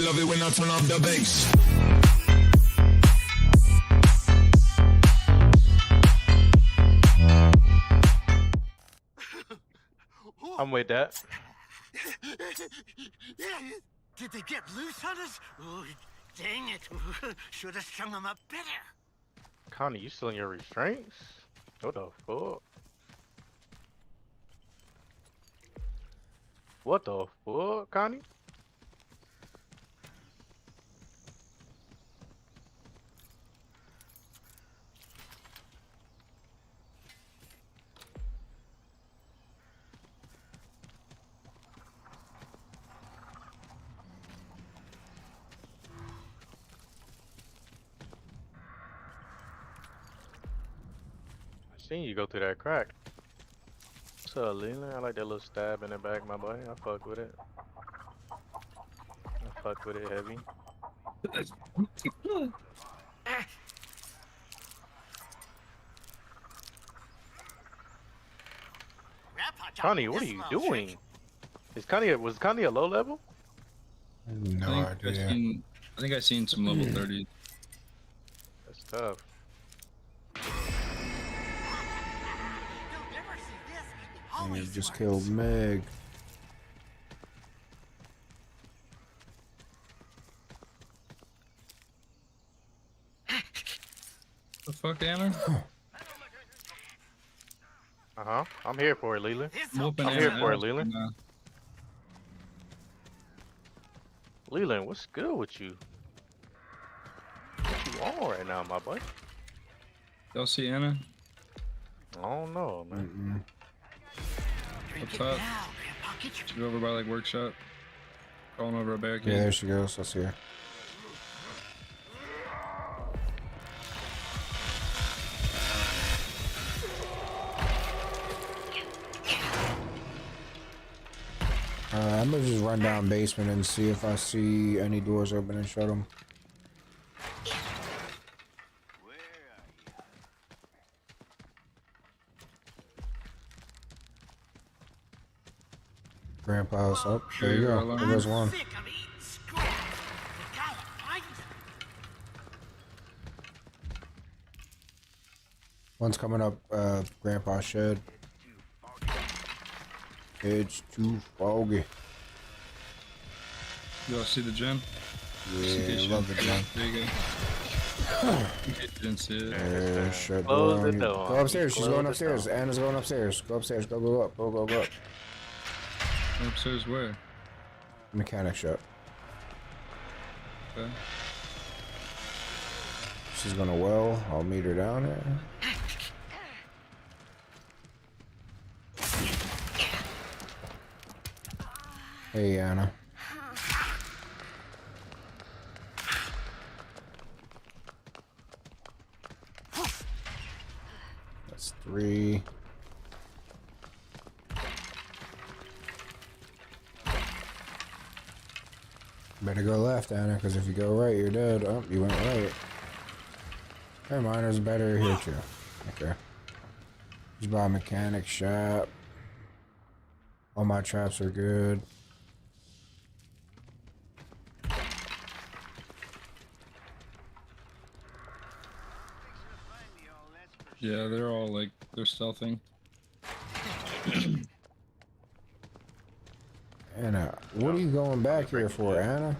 love it when I turn off the bass. I'm with that. Did they get loose on us? Oh, dang it. Should have strung them up better. Connie, you still in your restraints? What the fuck? What the fuck, Connie? Seen you go through that crack. What's up, Leland? I like that little stab in the back, my boy. I fuck with it. I fuck with it heavy. Connie, what are you doing? Was Connie a low level? No idea. I think I seen some level 30. That's tough. And he just killed Meg. The fuck, Anna? Uh-huh. I'm here for it, Leland. I'm Anna here for it, out. Leland. Leland, what's good with you? What you on right now, my boy? Y'all see Anna? I don't know, man. What's up? She go over by like workshop. Crawling over a barricade. Yeah, there she goes. I see her. I'm gonna just run down basement and see if I see any doors open and shut them. Grandpa's up. There you go. There goes one. One's coming up, Grandpa's shed. It's too foggy. Y'all see the gym? Yeah, I love the gym. There you go. Didn't see it. Yeah, shut Close the down. door. Go upstairs. She's Close going the upstairs. door. Anna's going upstairs. Go upstairs. Go up. Go up. Upstairs where? Mechanic shop. Okay. She's gonna well. I'll meet her down there. Hey, Anna. That's 3. Better go left, Anna, because if you go right, you're dead. Oh, you went right. Never mind, there's a battery here too. Okay. Just by a mechanic shop. All my traps are good. Yeah, they're all like, they're stealthing. Anna, what are you going back here for, Anna?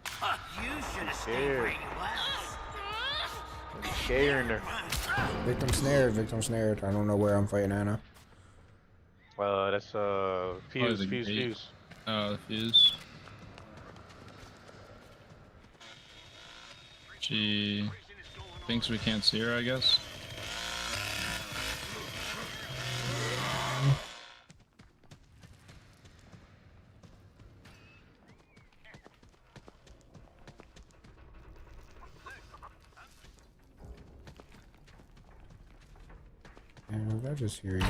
You should have stayed where you was. I'm scaring her. Victim snared. I don't know where I'm fighting Anna. That's fuse. Oh, the fuse. She thinks we can't see her, I guess. And I just hear you.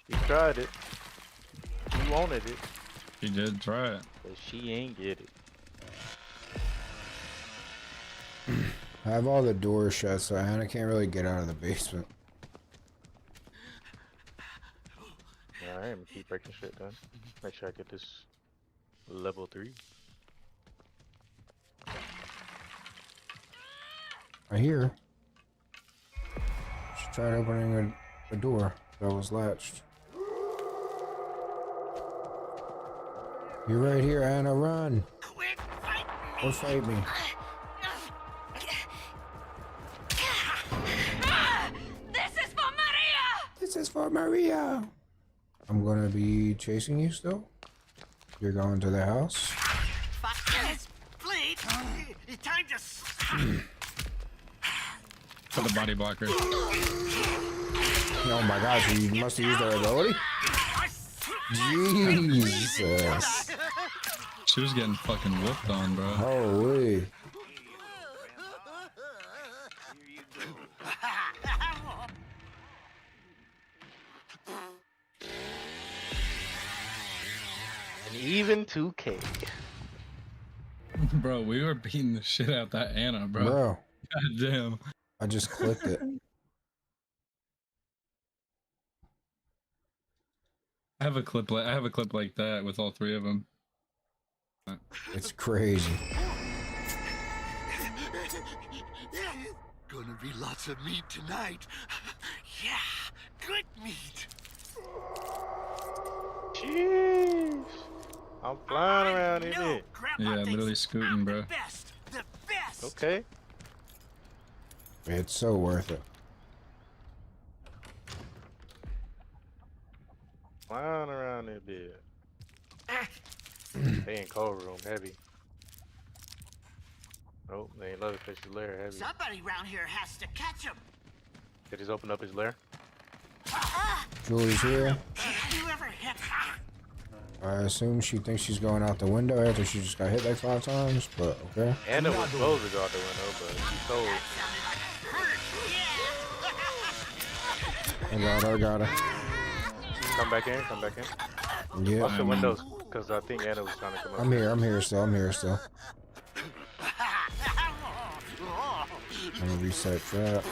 She tried it. She wanted it, She did try it. but she ain't get it. I have all the doors shut, so Anna can't really get out of the basement. Yeah, I am keep breaking shit done. Make sure I get this level 3. I hear. She tried opening a door that was latched. You're right here, Anna. Run. Quit fighting me. Or fight me. This is for Maria! This is for Maria. I'm gonna be chasing you still. You're going to the house. Fuck this blade. It's time to. For the body blocker. Oh my gosh, you must have used that ability? Jesus. She was getting fucking whooped on, bro. Holy. And even 2K. Bro, we were beating the shit out that Anna, bro. Bro, God damn. I just clicked it. I have a clip like that with all 3 of them. It's crazy. Gonna be lots of meat tonight. Yeah, good meat. Jeez. I'm flying around in No, it. Grandpa Yeah, thinks literally scooting, I'm bro. The best. The best. Okay. It's so worth it. Flying around this bit. They in cold room heavy. Oh, they ain't Leatherfish's lair heavy. Somebody around here has to catch him. Did he open up his lair? Julie's here. You ever hit? I assume she thinks she's going out the window after she just got hit like 5 times, but okay. Anna was supposed to go out the window, but she told. I got her. Come back in, come back in. Yeah. Watch the windows, because I think Anna was trying to come up. I'm here still. I'm gonna reset trap.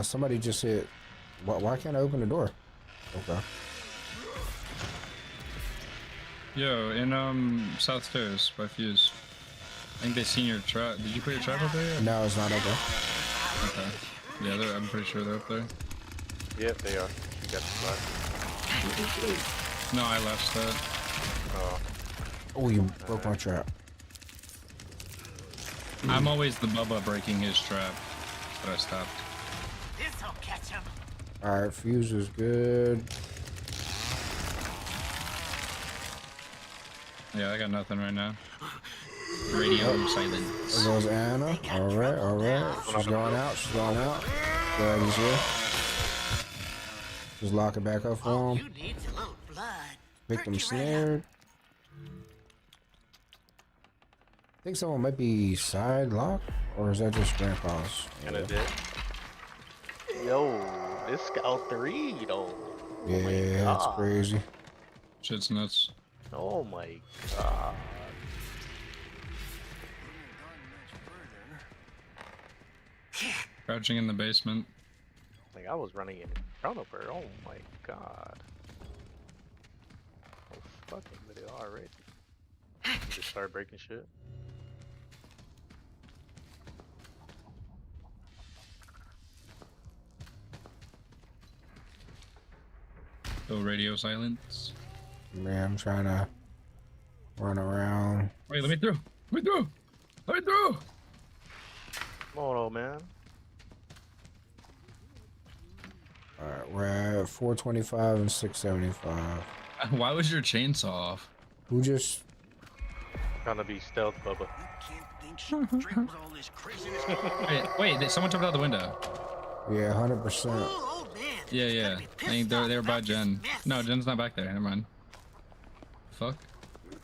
Somebody just hit. Why can't I open the door? Okay. Yo, in south stairs by Fuse. I think they seen your trap. Did you put your trap up there yet? No, it's not okay. Okay. Yeah, I'm pretty sure they're up there. Yep, they are. You got the spot. No, I left that. Oh, Oh, you broke my trap. I'm always the Bubba breaking his trap, but I stopped. This'll catch him. Alright, Fuse is good. Yeah, I got nothing right now. Radio silence. There goes Anna. Alright. She's going out. Glad he's here. Just lock it back up for All him. you need's a little blood. Victim Perk you right up. snared. I think someone might be side locked, or is that just Grandpa's? and it did. Yo, this Scout 3 though. Yeah, my that's God. crazy. Shit's nuts. Oh my god. Crouching in the basement. Like I was running in front of her. Oh my god. Oh fucking video already. Just start breaking shit. Still radio silence. Man, I'm trying to run around. Wait, let me through. Let me through. Let me through. Come on, old man. Alright, we're at 425 and 675. Why was your chainsaw off? Who just... Trying to be stealth, Bubba. Can't think she dreams all this craziness. Wait, someone jumped out the window. Yeah, 100%. Oh, old man. Yeah, He's yeah. gotta be I pissed think off they were by about this Jen. mess. No, Jen's not back there. Never mind. Fuck. You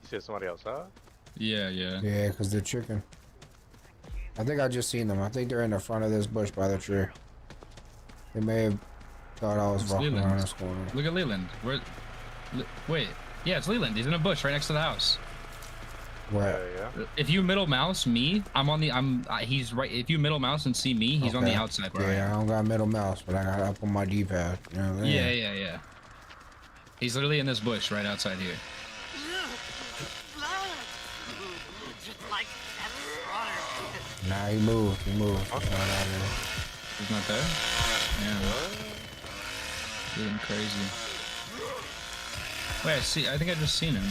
said somebody outside? Yeah. Yeah, because they're chicken. I think I just seen them. I think they're in the front of this bush by the tree. They may have thought I was It's walking Leland. around this corner. Look at Leland. Wait. Yeah, it's Leland. He's in a bush right next to the house. Where? Yeah. If you middle mouse me, he's right. If you middle mouse and see me, he's on the outside. Where Yeah, I don't got middle mouse, but I got up on my D-pad. You know what I mean? Yeah. He's literally in this bush right outside here. Just like that slaughter. Nah, he moved. He's not out here. He's not there? Yeah. Getting crazy. Wait, I think I just seen him.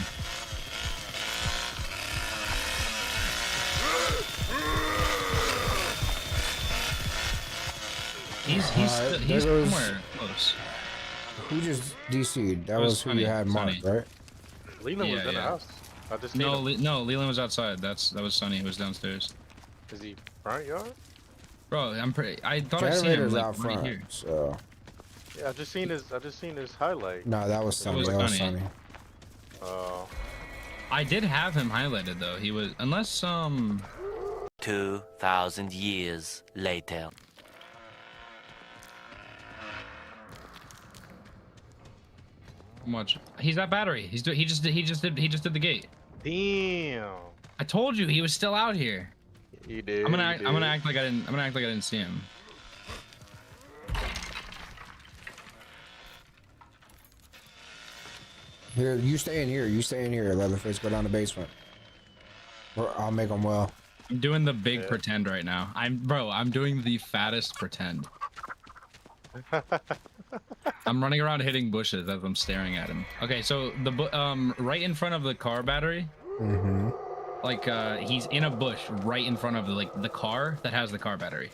He's somewhere close. Who just DC'd? That was who you had marked, right? Leland was in the house. I just seen him. No, Leland was outside. That was Sunny. He was downstairs. Is he front yard? Bro, I thought I seen him like, out front, here. so. Yeah, I just seen his highlight. No, that was Sunny. That was Sunny. I did have him highlighted though. He was unless 2,000 years later. much. He's that battery. He just did the gate. Damn. I told you he was still out here. You did. I'm gonna act like I didn't see him. Here, you stay in here. You stay in here, Leatherface. Go down the basement. Or I'll make them well. I'm doing the big pretend right now. I'm doing the fattest pretend. I'm running around hitting bushes as I'm staring at him. Okay, so the right in front of the car battery. Mm-hmm. Like he's in a bush right in front of the car that has the car battery.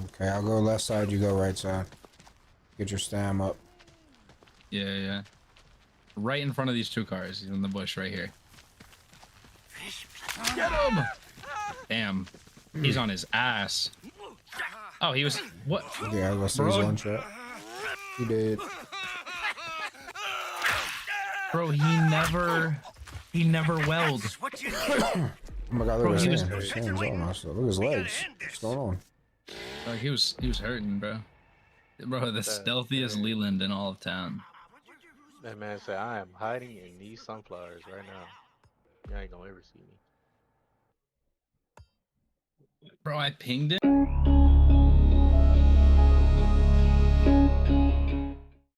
Okay, I'll go left side. You go right side. Get your stam up. Yeah. Right in front of these two cars. He's in the bush right here. Get him! Damn. He's on his ass. Oh, he was what? Yeah, I was see his one shot. He did. Bro, he never welled. Oh my god, look at his hands. His hands almost. Look at his legs. What's going on? Like he was hurting, bro. Bro, the stealthiest Leland in all of town. That man said, "I am hiding in these sunflowers right now. You ain't gonna ever see me." Bro, I pinged him.